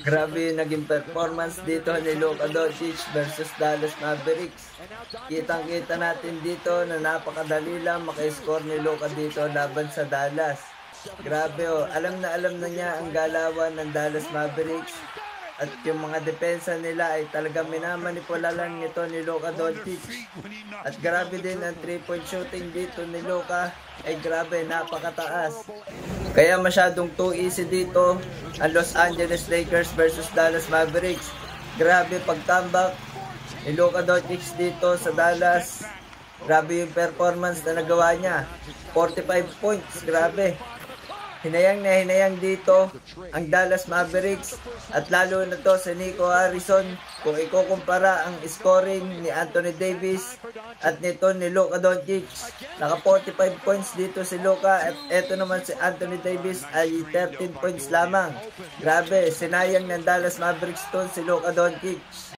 Grabe yung naging performance dito ni Luka Doncic versus Dallas Mavericks. Kitang-kita natin dito na napakadali lang maka-score ni Luka dito laban sa Dallas. Grabe oh, alam na niya ang galawan ng Dallas Mavericks. At yung mga depensa nila ay talagang minamanipula lang nito ni Luka Doncic. At grabe din ang 3-point shooting dito ni Luka ay grabe, napakataas. Kaya masyadong too easy dito ang Los Angeles Lakers versus Dallas Mavericks. Grabe pag-comeback ni Luka Doncic dito sa Dallas. Grabe yung performance na nagawa niya. 45 points, grabe. Hinayang dito ang Dallas Mavericks at lalo na to si Nico Harrison. Kung ikukumpara ang scoring ni Anthony Davis at nito ni Luka Doncic, naka 45 points dito si Luka at eto naman si Anthony Davis ay 13 points lamang. Grabe, sinayang ng Dallas Mavericks to si Luka Doncic.